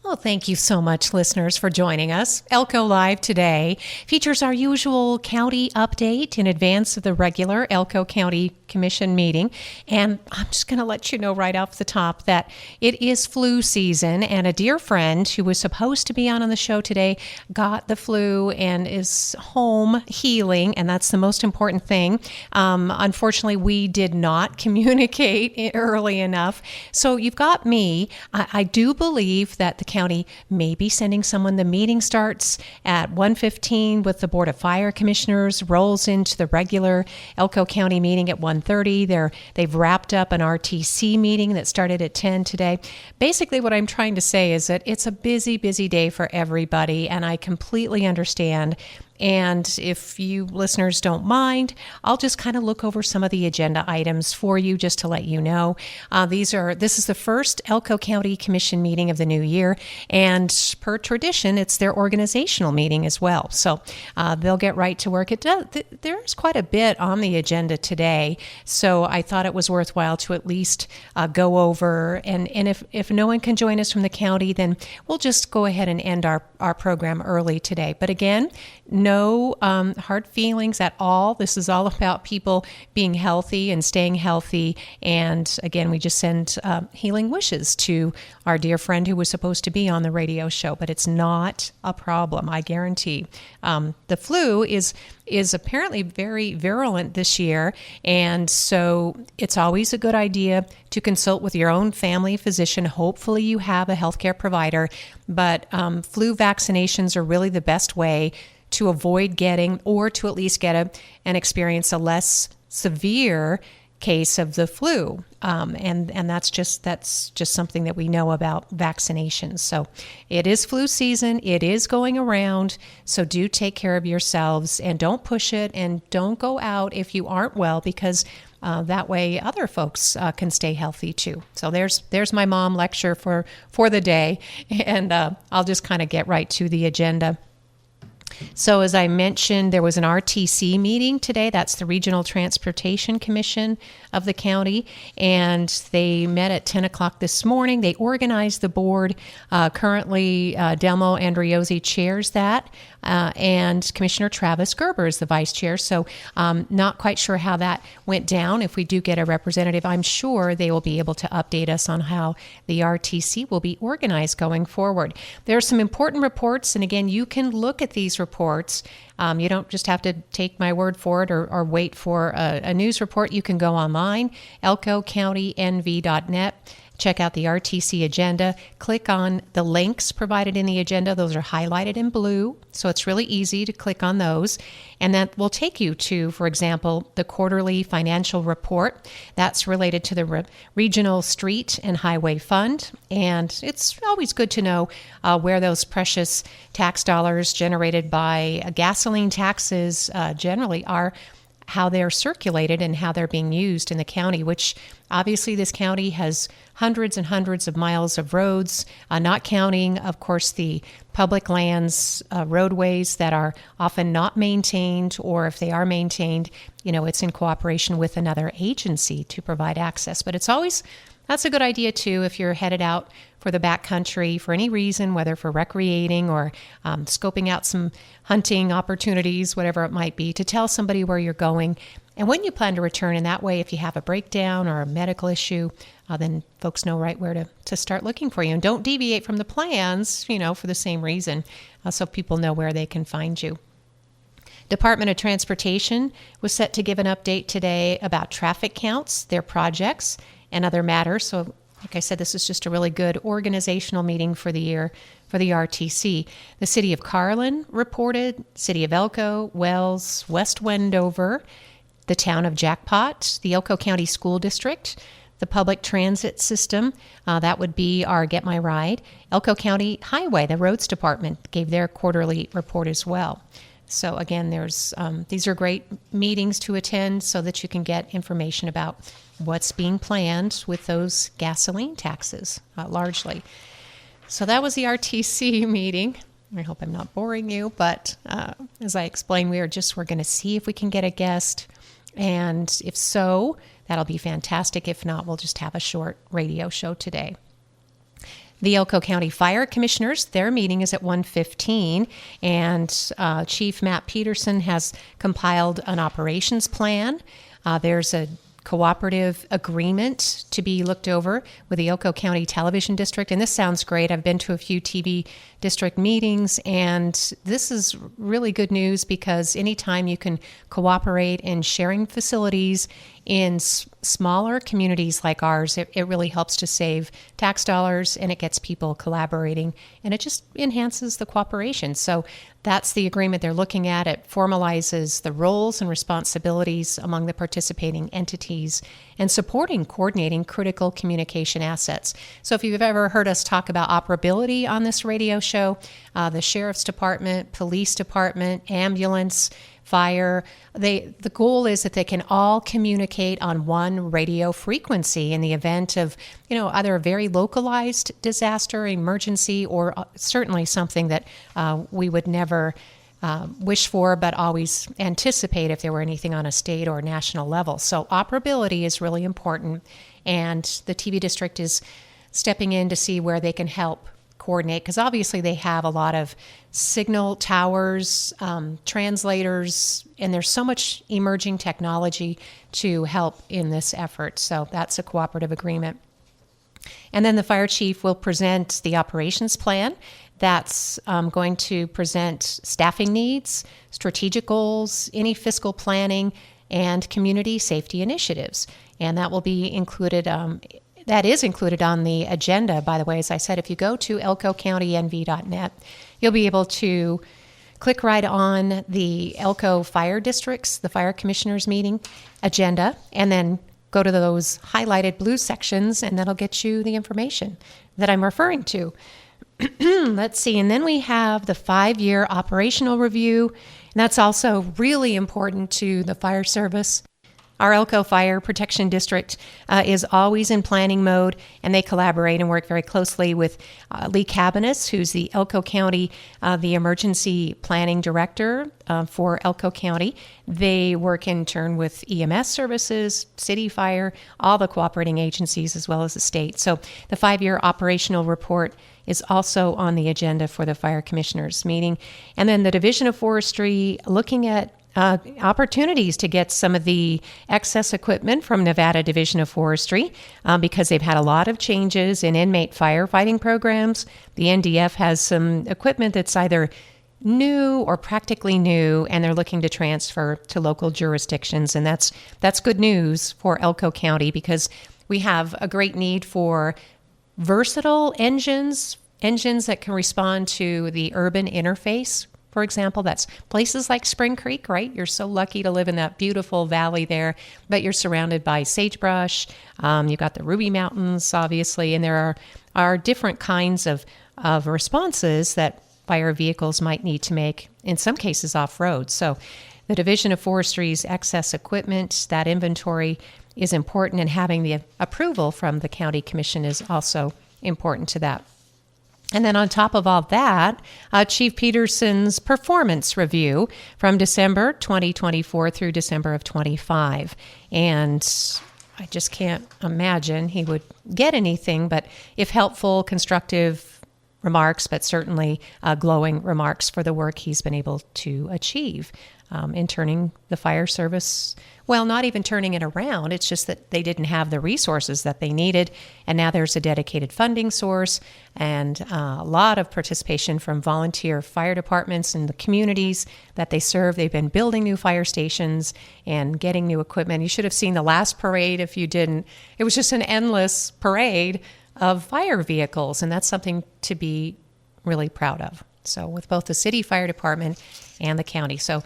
Well, thank you so much, listeners, for joining us. Elko Live today features our usual county update in advance of the regular Elko County Commission meeting. And I'm just going to let you know right off the top that it is flu season, and a dear friend who was supposed to be on the show today got the flu and is home healing, and that's the most important thing. Unfortunately, we did not communicate early enough. So you've got me. I do believe that the county may be sending someone. The meeting starts at 1:15 with the Board of Fire Commissioners, rolls into the regular Elko County meeting at 1:30. They've wrapped up an RTC meeting that started at 10 today. Basically, what I'm trying to say is that it's a busy, busy day for everybody, and I completely understand. And if you listeners don't mind, I'll just kind of look over some of the agenda items for you just to let you know. This is the first Elko County Commission meeting of the new year, and per tradition, it's their organizational meeting as well. So they'll get right to work. There's quite a bit on the agenda today, so I thought it was worthwhile to at least go over. And if no one can join us from the county, then we'll just go ahead and end our program early today. But again, no hard feelings at all. This is all about people being healthy and staying healthy. And again, we just send healing wishes to our dear friend who was supposed to be on the radio show, but it's not a problem, I guarantee. The flu is apparently very virulent this year, and so it's always a good idea to consult with your own family physician. Hopefully you have a healthcare provider, but flu vaccinations are really the best way to avoid getting, or to at least get and experience a less severe case of the flu. And that's just something that we know about vaccinations. So it is flu season. It is going around. So do take care of yourselves and don't push it, and don't go out if you aren't well, because that way other folks can stay healthy too. So there's my mom lecture for the day, and I'll just kind of get right to the agenda. So as I mentioned, there was an RTC meeting today. That's the Regional Transportation Commission of the county, and they met at 10 o'clock this morning. They organized the board. Currently, Delmo Andriozzi chairs that, and Commissioner Travis Gerber is the vice chair. So not quite sure how that went down. If we do get a representative, I'm sure they will be able to update us on how the RTC will be organized going forward. There are some important reports, and again, you can look at these reports. You don't just have to take my word for it or wait for a news report. You can go online, elkocountynv.net. Check out the RTC agenda. Click on the links provided in the agenda. Those are highlighted in blue, so it's really easy to click on those. And that will take you to, for example, the quarterly financial report. That's related to the Regional Street and Highway Fund. And it's always good to know where those precious tax dollars generated by gasoline taxes generally are, how they're circulated and how they're being used in the county, which obviously this county has hundreds and hundreds of miles of roads, not counting, of course, the public lands, roadways that are often not maintained, or if they are maintained, it's in cooperation with another agency to provide access. But that's a good idea too if you're headed out for the backcountry for any reason, whether for recreating or scoping out some hunting opportunities, whatever it might be, to tell somebody where you're going and when you plan to return. And that way, if you have a breakdown or a medical issue, then folks know right where to start looking for you. And don't deviate from the plans, for the same reason, so people know where they can find you. Department of Transportation was set to give an update today about traffic counts, their projects, and other matters. So like I said, this is just a really good organizational meeting for the year for the RTC. The City of Carlin reported, City of Elko, Wells, West Wendover, the Town of Jackpot, the Elko County School District, the Public Transit System, that would be our Get My Ride, Elko County Highway, the Roads Department, gave their quarterly report as well. So again, these are great meetings to attend so that you can get information about what's being planned with those gasoline taxes, largely. So that was the RTC meeting. I hope I'm not boring you, but as I explained, we're going to see if we can get a guest. And if so, that'll be fantastic. If not, we'll just have a short radio show today. The Elko County Fire Commissioners, their meeting is at 1:15, and Chief Matt Peterson has compiled an operations plan. There's a cooperative agreement to be looked over with the Elko County Television District. And this sounds great. I've been to a few TV district meetings, and this is really good news because anytime you can cooperate in sharing facilities in smaller communities like ours, it really helps to save tax dollars, and it gets people collaborating, and it just enhances the cooperation. So that's the agreement they're looking at. It formalizes the roles and responsibilities among the participating entities and supporting coordinating critical communication assets. So if you've ever heard us talk about operability on this radio show, the Sheriff's Department, Police Department, ambulance, fire, the goal is that they can all communicate on one radio frequency in the event of, either a very localized disaster, emergency, or certainly something that we would never wish for, but always anticipate if there were anything on a state or national level. So operability is really important, and the TV district is stepping in to see where they can help coordinate, because obviously they have a lot of signal towers, translators, and there's so much emerging technology to help in this effort. So that's a cooperative agreement. And then the fire chief will present the operations plan. That's going to present staffing needs, strategic goals, any fiscal planning, and community safety initiatives. And that will be included. That is included on the agenda, by the way. As I said, if you go to elkocountynv.net, you'll be able to click right on the Elko Fire Districts, the Fire Commissioners meeting agenda, and then go to those highlighted blue sections, and that'll get you the information that I'm referring to. Let's see, and then we have the 5-year operational review, and that's also really important to the fire service. Our Elko Fire Protection District is always in planning mode, and they collaborate and work very closely with Lee Cabanis, who's the Elko County, the Emergency Planning Director for Elko County. They work in turn with EMS services, City Fire, all the cooperating agencies, as well as the state. So the 5-year operational report is also on the agenda for the Fire Commissioners meeting. And then the Division of Forestry looking at opportunities to get some of the excess equipment from Nevada Division of Forestry because they've had a lot of changes in inmate firefighting programs. The NDF has some equipment that's either new or practically new, and they're looking to transfer to local jurisdictions. And that's good news for Elko County because we have a great need for versatile engines that can respond to the urban interface. For example, that's places like Spring Creek, right? You're so lucky to live in that beautiful valley there, but you're surrounded by sagebrush. You've got the Ruby Mountains, obviously, and there are different kinds of responses that fire vehicles might need to make, in some cases off-road. So the Division of Forestry's excess equipment, that inventory is important, and having the approval from the county commission is also important to that. And then on top of all that, Chief Peterson's performance review from December 2024 through December of 25. And I just can't imagine he would get anything, but if helpful, constructive remarks, but certainly glowing remarks for the work he's been able to achieve in turning the fire service, well, not even turning it around. It's just that they didn't have the resources that they needed, and now there's a dedicated funding source and a lot of participation from volunteer fire departments in the communities that they serve. They've been building new fire stations and getting new equipment. You should have seen the last parade if you didn't. It was just an endless parade of fire vehicles, and that's something to be really proud of. So with both the city fire department and the county. So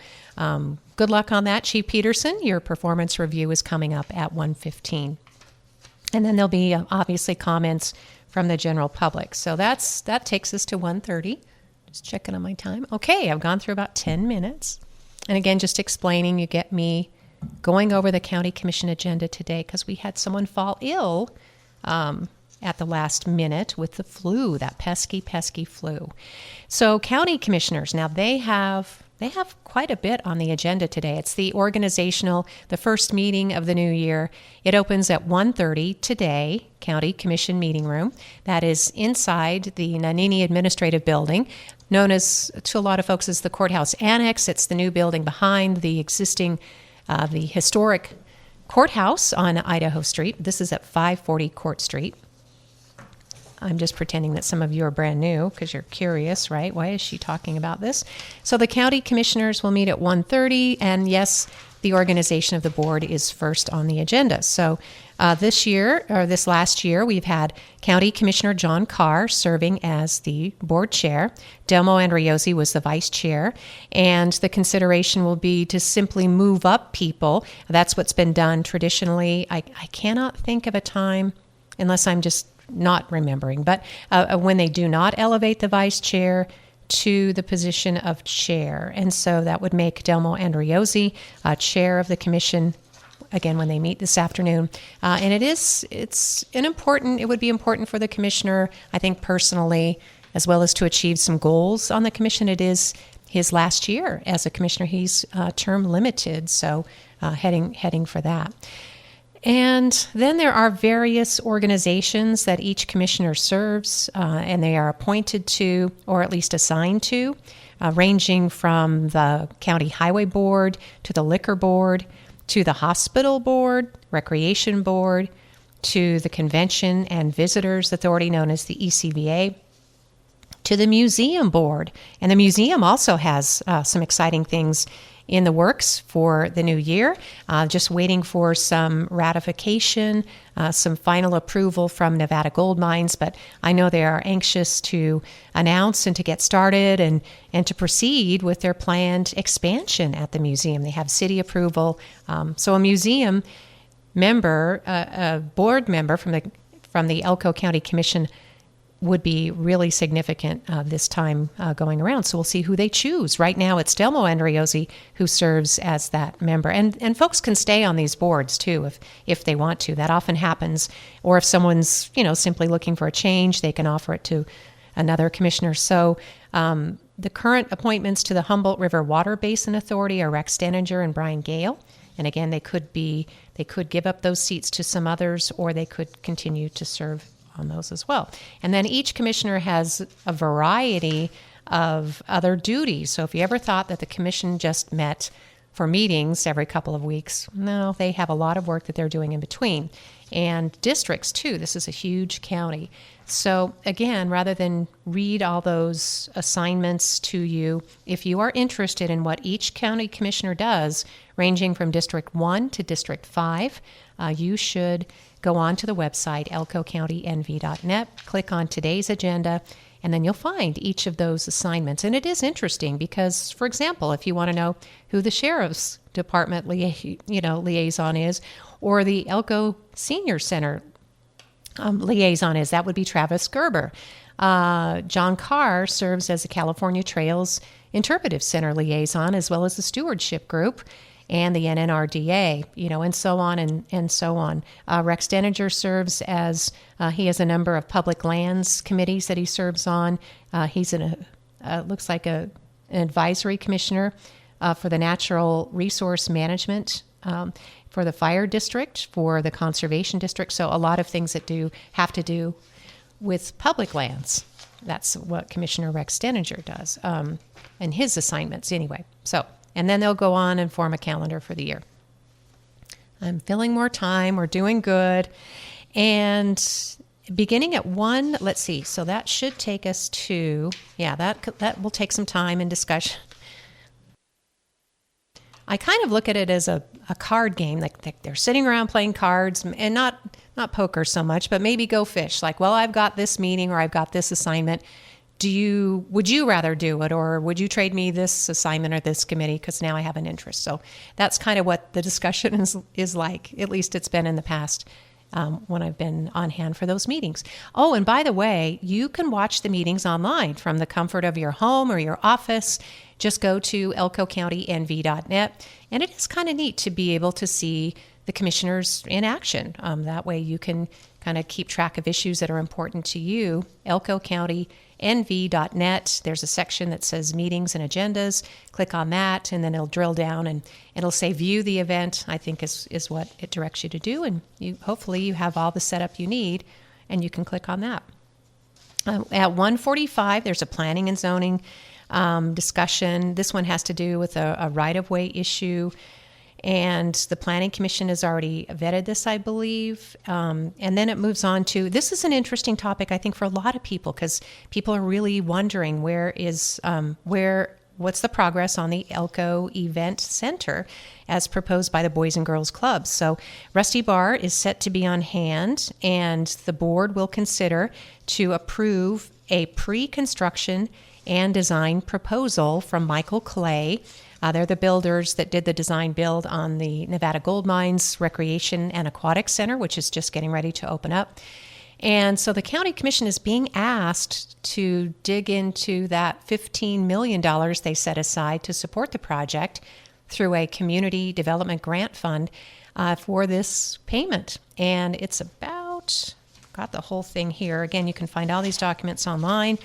good luck on that, Chief Peterson. Your performance review is coming up at 1:15. And then there'll be obviously comments from the general public. So that takes us to 1:30. Just checking on my time. Okay, I've gone through about 10 minutes. And again, just explaining, you get me going over the county commission agenda today because we had someone fall ill at the last minute with the flu, that pesky, pesky flu. So county commissioners, now they have they have quite a bit on the agenda today. It's the the first meeting of the new year. It opens at 1:30 today, County Commission Meeting Room. That is inside the Nanini Administrative Building, known as, to a lot of folks, as the Courthouse Annex. It's the new building behind the existing, the historic courthouse on Idaho Street. This is at 540 Court Street. I'm just pretending that some of you are brand new because you're curious, right? Why is she talking about this? So the county commissioners will meet at 1:30, and yes, the organization of the board is first on the agenda. So this last year, we've had County Commissioner John Carr serving as the board chair. Delmo Andriozzi was the vice chair, and the consideration will be to simply move up people. That's what's been done traditionally. I cannot think of a time, unless I'm just not remembering, but when they do not elevate the vice chair to the position of chair. And so that would make Delmo Andriozzi chair of the commission, again, when they meet this afternoon. And it would be important for the commissioner, I think personally, as well as to achieve some goals on the commission. It is his last year as a commissioner. He's term limited, so heading for that. And then there are various organizations that each commissioner serves, and they are appointed to, or at least assigned to, ranging from the County Highway Board to the Liquor Board to the Hospital Board, Recreation Board, to the Convention and Visitors Authority, known as the ECVA, to the Museum Board. And the museum also has some exciting things in the works for the new year, just waiting for some ratification, some final approval from Nevada Gold Mines, but I know they are anxious to announce and to get started and to proceed with their planned expansion at the museum. They have city approval, so a museum member, a board member from the Elko County Commission would be really significant this time going around. So we'll see who they choose. Right now, it's Delmo Andriozzi who serves as that member. And folks can stay on these boards, too, if they want to. That often happens. Or if someone's, simply looking for a change, they can offer it to another commissioner. So the current appointments to the Humboldt River Water Basin Authority are Rex Denninger and Brian Gale. And again, they could give up those seats to some others, or they could continue to serve on those as well. And then each commissioner has a variety of other duties. So if you ever thought that the commission just met for meetings every couple of weeks, no, they have a lot of work that they're doing in between. And districts, too. This is a huge county. So again, rather than read all those assignments to you, if you are interested in what each county commissioner does, ranging from District 1 to District 5, you should go on to the website, elkocountynv.net, click on today's agenda, and then you'll find each of those assignments. And it is interesting because, for example, if you want to know who the Sheriff's Department liaison is, or the Elko Senior Center liaison is, that would be Travis Gerber. John Carr serves as the California Trails Interpretive Center liaison, as well as the Stewardship Group and the NNRDA, and so on and so on. Rex Denninger serves as, he has a number of public lands committees that he serves on. He's looks like an advisory commissioner for the Natural Resource Management, for the Fire District, for the Conservation District. So a lot of things that have to do with public lands. That's what Commissioner Rex Denninger does, and his assignments anyway. And then they'll go on and form a calendar for the year. I'm filling more time. We're doing good. And beginning at 1, let's see. So that should take us to, that will take some time and discussion. I kind of look at it as a card game. Like they're sitting around playing cards, and not poker so much, but maybe Go Fish. Like, well, I've got this meeting or I've got this assignment. Would you rather do it, or would you trade me this assignment or this committee because now I have an interest? So that's kind of what the discussion is like. At least it's been in the past when I've been on hand for those meetings. Oh, and by the way, you can watch the meetings online from the comfort of your home or your office. Just go to elkocountynv.net, and it is kind of neat to be able to see the commissioners in action. That way you can kind of keep track of issues that are important to you. elkocountynv.net. nv.net. There's a section that says meetings and agendas. Click on that, and then it'll drill down, and it'll say view the event, I think is what it directs you to do. And hopefully you have all the setup you need, and you can click on that. At 1:45, there's a planning and zoning discussion. This one has to do with a right-of-way issue. And the Planning Commission has already vetted this, I believe. And then it moves on to, this is an interesting topic, I think, for a lot of people, because people are really wondering what's the progress on the Elko Event Center as proposed by the Boys and Girls Clubs. So Rusty Barr is set to be on hand, and the board will consider to approve a pre-construction and design proposal from Michael Clay. They're the builders that did the design build on the Nevada Gold Mines Recreation and Aquatic Center, which is just getting ready to open up. And so the County Commission is being asked to dig into that $15 million they set aside to support the project through a community development grant fund for this payment. And it's about, got the whole thing here. Again, you can find all these documents online,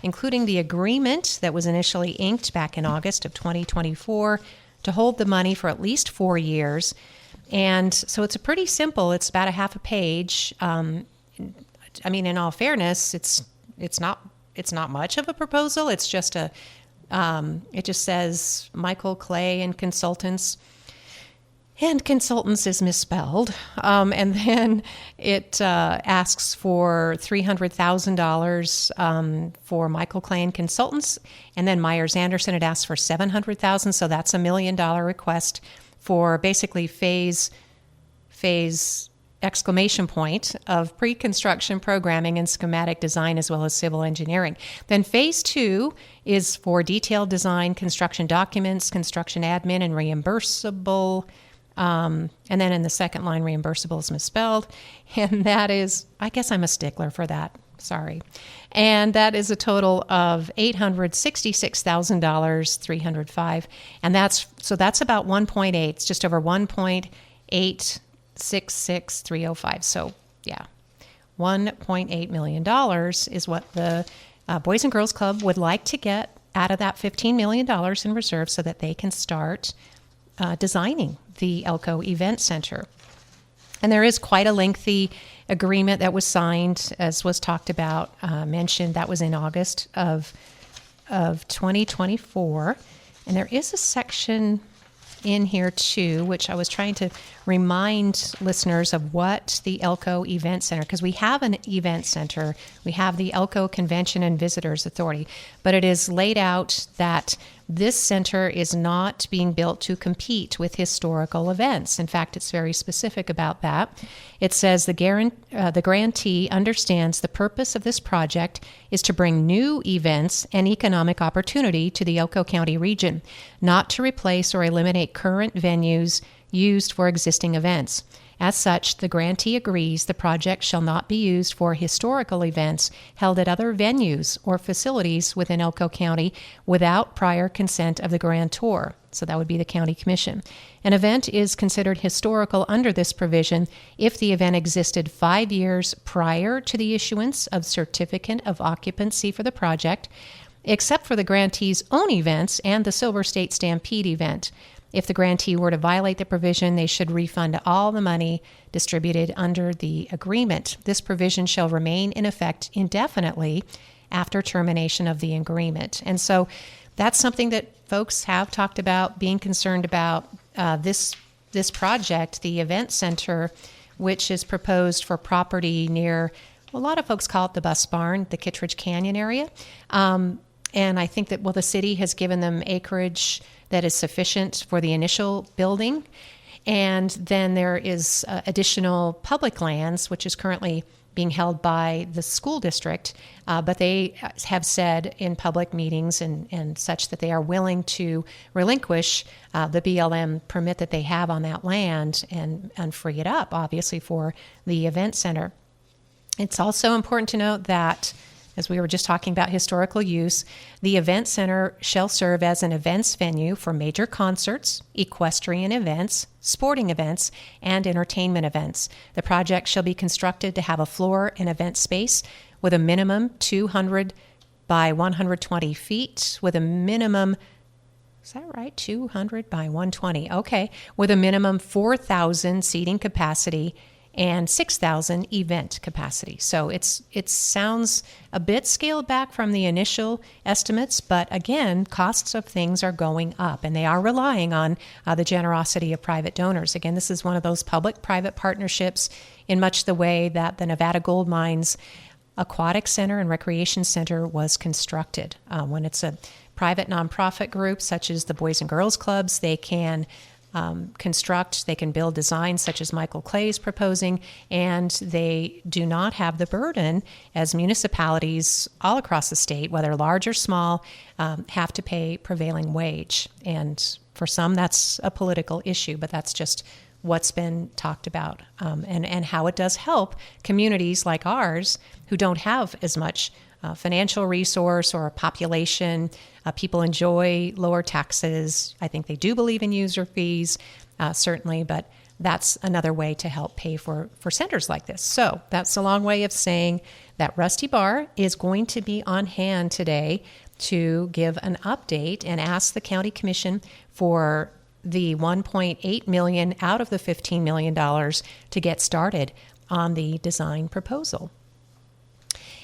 including the agreement that was initially inked back in August of 2024 to hold the money for at least 4 years. And so it's a pretty simple, it's about a half a page. I mean, in all fairness, it's not much of a proposal. It's just it just says Michael Clay and Consultants. And consultants is misspelled. And then it asks for $300,000 for Michael Clay and Consultants. And then Myers Anderson, it asks for $700,000. So that's $1 million request for basically phase exclamation point of pre-construction programming and schematic design, as well as civil engineering. Then phase 2 is for detailed design, construction documents, construction admin, and reimbursable. And then in the second line, reimbursable is misspelled. And that is, I guess I'm a stickler for that. Sorry. And that is a total of $866,305. And that's about 1.8. It's just over 1.866305. So yeah, $1.8 million is what the Boys and Girls Club would like to get out of that $15 million in reserve so that they can start designing the Elko Event Center. And there is quite a lengthy agreement that was signed, as was talked about, mentioned. That was in August of 2024. And there is a section in here too, which I was trying to remind listeners of what the Elko Event Center, because we have an event center, we have the Elko Convention and Visitors Authority, but it is laid out that this center is not being built to compete with historical events. In fact, it's very specific about that. It says the grantee understands the purpose of this project is to bring new events and economic opportunity to the Elko County region, not to replace or eliminate current venues used for existing events. As such, the grantee agrees the project shall not be used for historical events held at other venues or facilities within Elko County without prior consent of the grantor. So that would be the County Commission. An event is considered historical under this provision if the event existed 5 years prior to the issuance of certificate of occupancy for the project, except for the grantee's own events and the Silver State Stampede event. If the grantee were to violate the provision, they should refund all the money distributed under the agreement. This provision shall remain in effect indefinitely after termination of the agreement. And so that's something that folks have talked about, being concerned about this project, the event center, which is proposed for property near, a lot of folks call it the bus barn, the Kittredge Canyon area. And I think that, the city has given them acreage that is sufficient for the initial building. And then there is additional public lands, which is currently being held by the school district. But they have said in public meetings and such that they are willing to relinquish the BLM permit that they have on that land and free it up, obviously, for the event center. It's also important to note that, as we were just talking about historical use, the event center shall serve as an events venue for major concerts, equestrian events, sporting events, and entertainment events. The project shall be constructed to have a floor and event space with a minimum 200 by 120 feet with a minimum, is that right? 200 by 120. Okay. With a minimum 4,000 seating capacity and 6,000 event capacity. So it sounds a bit scaled back from the initial estimates, but again, costs of things are going up, and they are relying on the generosity of private donors. Again, this is one of those public-private partnerships in much the way that the Nevada Gold Mines Aquatic Center and Recreation Center was constructed. When it's a private nonprofit group, such as the Boys and Girls Clubs, they can construct, they can build designs such as Michael Clay is proposing, and they do not have the burden as municipalities all across the state, whether large or small, have to pay prevailing wage. And for some, that's a political issue, but that's just what's been talked about, and how it does help communities like ours who don't have as much financial resource or population. People enjoy lower taxes. I think they do believe in user fees, certainly, but that's another way to help pay for centers like this. So that's a long way of saying that Rusty Barr is going to be on hand today to give an update and ask the county commission for the $1.8 million out of the $15 million to get started on the design proposal.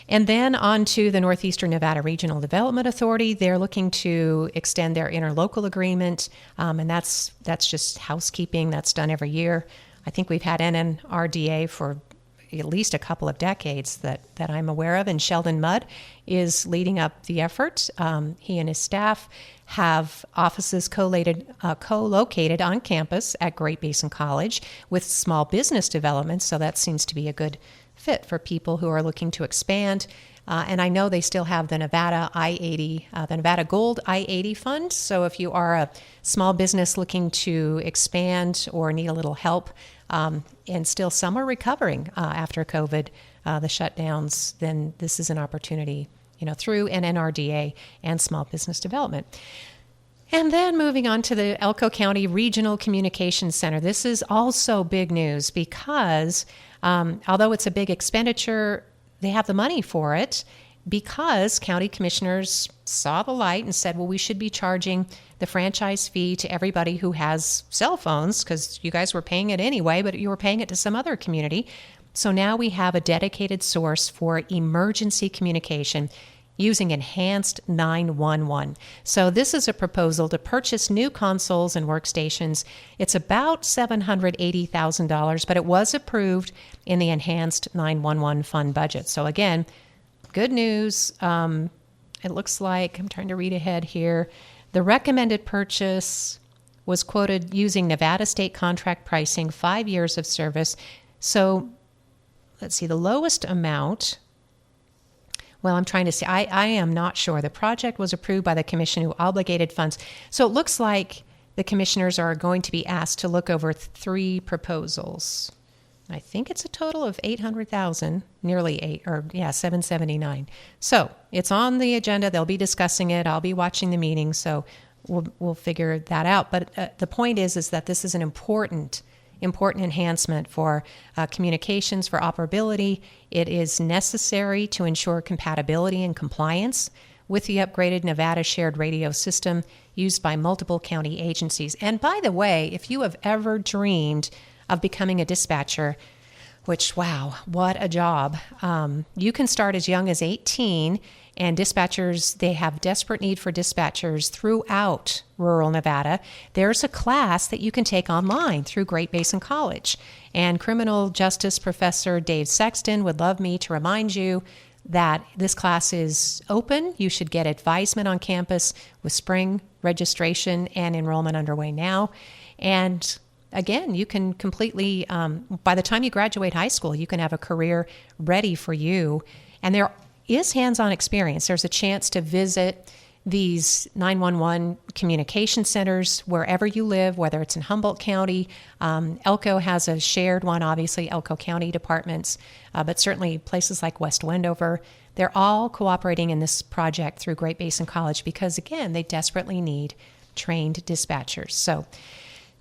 And then on to the Northeastern Nevada Regional Development Authority. They're looking to extend their interlocal agreement, and that's just housekeeping. That's done every year. I think we've had NNRDA for at least a couple of decades that I'm aware of, and Sheldon Mudd is leading up the effort. He and his staff have offices co-located on campus at Great Basin College with small business development, so that seems to be a good fit for people who are looking to expand. And I know they still have the Nevada I-80, the Nevada Gold I-80 Fund. So if you are a small business looking to expand or need a little help, and still some are recovering after COVID, the shutdowns, then this is an opportunity, through NNRDA and small business development. And then moving on to the Elko County Regional Communications Center. This is also big news because although it's a big expenditure, they have the money for it because county commissioners saw the light and said, well, we should be charging the franchise fee to everybody who has cell phones because you guys were paying it anyway, but you were paying it to some other community. So now we have a dedicated source for emergency communication using enhanced 911. So this is a proposal to purchase new consoles and workstations. It's about $780,000, but it was approved in the enhanced 911 fund budget. So again, good news. It looks like, I'm trying to read ahead here, the recommended purchase was quoted using Nevada state contract pricing, 5 years of service. So let's see, the lowest amount, well, I'm trying to see. I am not sure. The project was approved by the commission who obligated funds. So it looks like the commissioners are going to be asked to look over 3 proposals. I think it's a total of $800,000, nearly 779. So it's on the agenda. They'll be discussing it. I'll be watching the meeting. So we'll figure that out. But the point is that this is an important enhancement for communications, for operability. It is necessary to ensure compatibility and compliance with the upgraded Nevada shared radio system used by multiple county agencies. And by the way, if you have ever dreamed of becoming a dispatcher, which, wow, what a job. You can start as young as 18, and dispatchers, they have desperate need for dispatchers throughout rural Nevada. There's a class that you can take online through Great Basin College. And criminal justice professor Dave Sexton would love me to remind you that this class is open. You should get advisement on campus with spring registration and enrollment underway now. And again, you can completely, by the time you graduate high school, you can have a career ready for you. And there is hands-on experience. There's a chance to visit these 911 communication centers wherever you live, whether it's in Humboldt County. Elko has a shared one, obviously, Elko County departments, but certainly places like West Wendover. They're all cooperating in this project through Great Basin College because, again, they desperately need trained dispatchers. So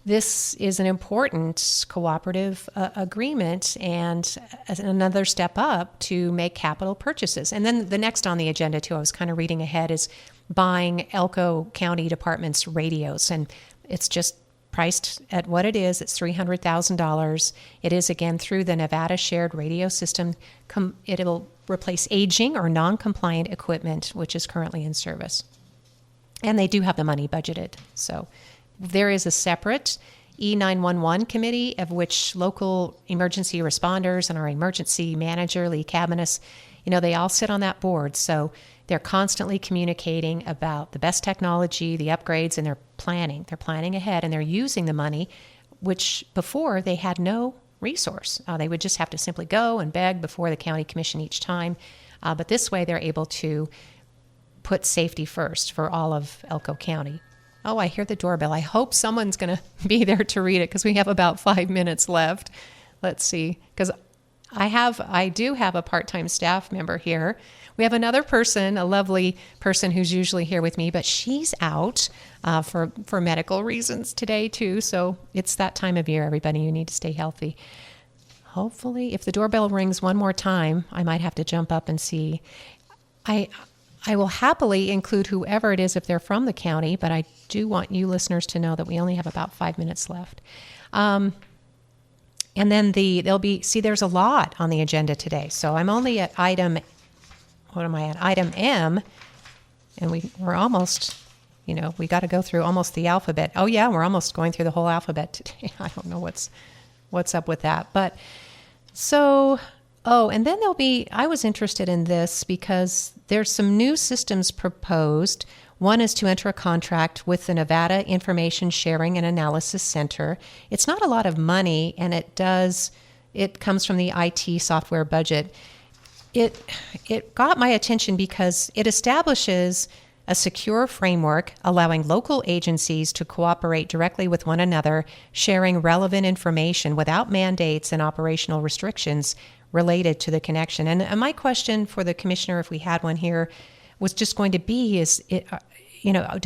this is an important cooperative agreement and another step up to make capital purchases. And then the next on the agenda, too, I was kind of reading ahead, is buying Elko County Department's radios. And it's just priced at what it is. It's $300,000. It is, again, through the Nevada Shared Radio System. It'll replace aging or non-compliant equipment, which is currently in service. And they do have the money budgeted. So there is a separate E911 committee of which local emergency responders and our emergency manager, Lee Cabanis, they all sit on that board. So they're constantly communicating about the best technology, the upgrades, and they're planning. They're planning ahead, and they're using the money, which before they had no resource. They would just have to simply go and beg before the county commission each time. But this way they're able to put safety first for all of Elko County. Oh, I hear the doorbell. I hope someone's going to be there to read it because we have about 5 minutes left. Let's see, because I do have a part-time staff member here. We have another person, a lovely person who's usually here with me, but she's out for medical reasons today too. So it's that time of year, everybody. You need to stay healthy. Hopefully, if the doorbell rings one more time, I might have to jump up and see. I will happily include whoever it is if they're from the county, but I do want you listeners to know that we only have about 5 minutes left. And then there's a lot on the agenda today. So I'm only at item M, and we're almost, we got to go through almost the alphabet. Oh yeah, we're almost going through the whole alphabet today. I don't know what's up with that. But so, and then I was interested in this because there's some new systems proposed. One is to enter a contract with the Nevada Information Sharing and Analysis Center. It's not a lot of money, and it comes from the IT software budget. It got my attention because it establishes a secure framework allowing local agencies to cooperate directly with one another, sharing relevant information without mandates and operational restrictions related to the connection. And my question for the commissioner, if we had one here, was just going to be,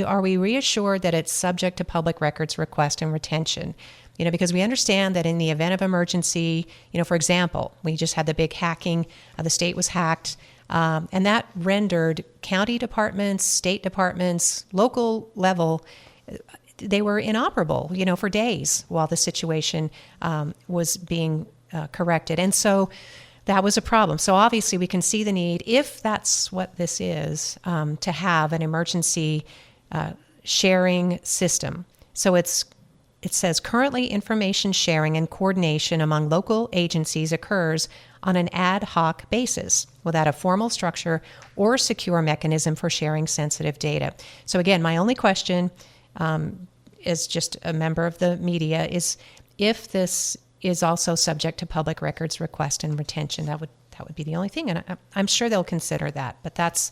are we reassured that it's subject to public records request and retention? Because we understand that in the event of emergency, for example, we just had the big hacking, the state was hacked, and that rendered county departments, state departments, local level, they were inoperable, for days while the situation was being corrected. And so that was a problem. So obviously we can see the need, if that's what this is, to have an emergency sharing system. So it says currently information sharing and coordination among local agencies occurs on an ad hoc basis without a formal structure or secure mechanism for sharing sensitive data. So again, my only question as just a member of the media is if this is also subject to public records request and retention. That would be the only thing, and I'm sure they'll consider that. But that's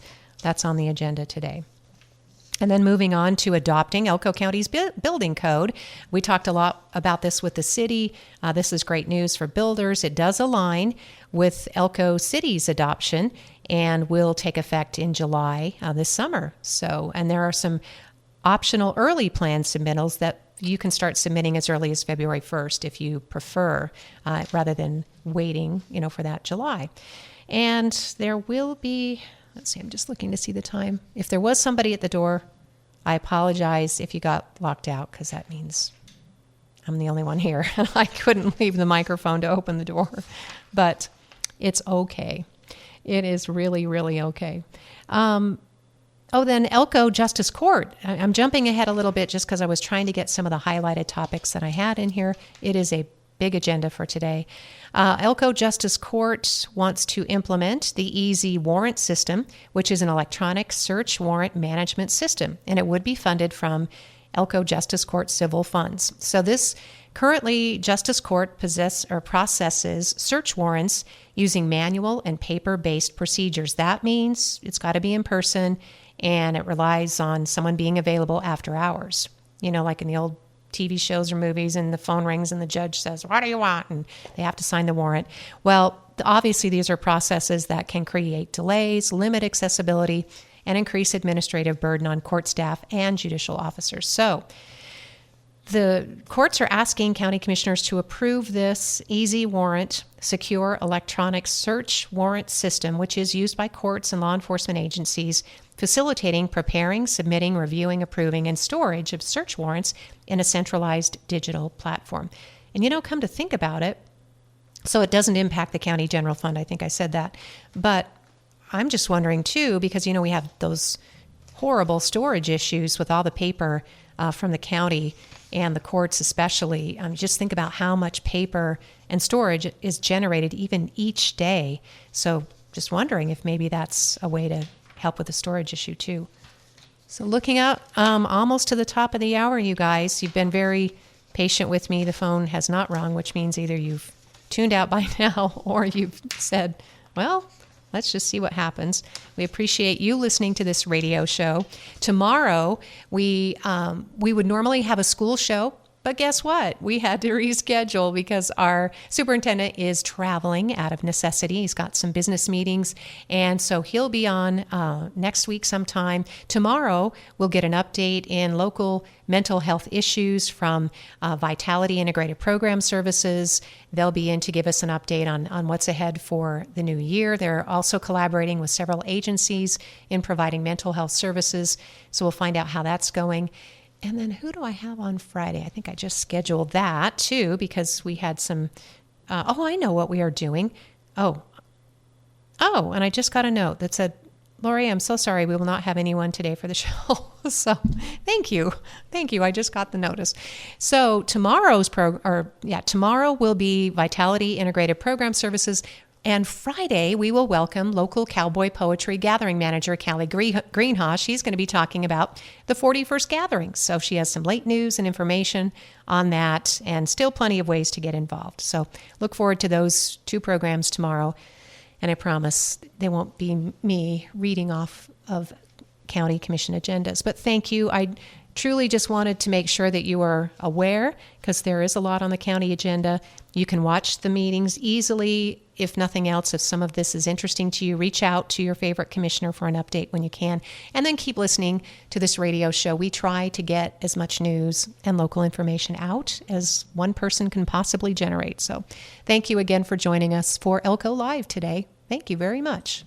on the agenda today. And then moving on to adopting Elko County's building code. We talked a lot about this with the city. This is great news for builders. It does align with Elko City's adoption and will take effect in July this summer. So, and there are some optional early plan submittals that you can start submitting as early as February 1st if you prefer, rather than waiting, for that July. And there will be, let's see, I'm just looking to see the time. If there was somebody at the door, I apologize if you got locked out, because that means I'm the only one here. I couldn't leave the microphone to open the door, but it's okay. It is really, really okay. Then Elko Justice Court. I'm jumping ahead a little bit just because I was trying to get some of the highlighted topics that I had in here. It is a big agenda for today. Elko Justice Court wants to implement the Easy Warrant System, which is an electronic search warrant management system, and it would be funded from Elko Justice Court civil funds. So this currently Justice Court processes search warrants using manual and paper-based procedures. That means it's got to be in person, and it relies on someone being available after hours. Like in the old TV shows or movies, and the phone rings and the judge says, "What do you want?" And they have to sign the warrant. Well, obviously these are processes that can create delays, limit accessibility, and increase administrative burden on court staff and judicial officers. So The courts are asking county commissioners to approve this easy warrant, secure electronic search warrant system, which is used by courts and law enforcement agencies, facilitating preparing, submitting, reviewing, approving, and storage of search warrants in a centralized digital platform. And come to think about it, so it doesn't impact the county general fund. I think I said that. But I'm just wondering, too, because, we have those horrible storage issues with all the paper from the county and the courts especially. Just think about how much paper and storage is generated even each day. So just wondering if maybe that's a way to help with the storage issue too. So looking up almost to the top of the hour, you guys. You've been very patient with me. The phone has not rung, which means either you've tuned out by now or you've said, well, let's just see what happens. We appreciate you listening to this radio show. Tomorrow, we would normally have a school show, but guess what? We had to reschedule because our superintendent is traveling out of necessity. He's got some business meetings, and so he'll be on next week sometime. Tomorrow, we'll get an update in local mental health issues from Vitality Integrated Program Services. They'll be in to give us an update on what's ahead for the new year. They're also collaborating with several agencies in providing mental health services, so we'll find out how that's going. And then who do I have on Friday? I think I just scheduled that too because we had some, I know what we are doing. Oh, and I just got a note that said, Lori, I'm so sorry. We will not have anyone today for the show. So thank you. I just got the notice. So tomorrow will be Vitality Integrated Program Services. And Friday, we will welcome local cowboy poetry gathering manager, Callie Greenhaw. She's going to be talking about the 41st gathering. So she has some late news and information on that and still plenty of ways to get involved. So look forward to those two programs tomorrow. And I promise they won't be me reading off of county commission agendas. But thank you. I truly just wanted to make sure that you are aware because there is a lot on the county agenda. You can watch the meetings easily. If nothing else, if some of this is interesting to you, reach out to your favorite commissioner for an update when you can, and then keep listening to this radio show. We try to get as much news and local information out as one person can possibly generate. So thank you again for joining us for Elko Live today. Thank you very much.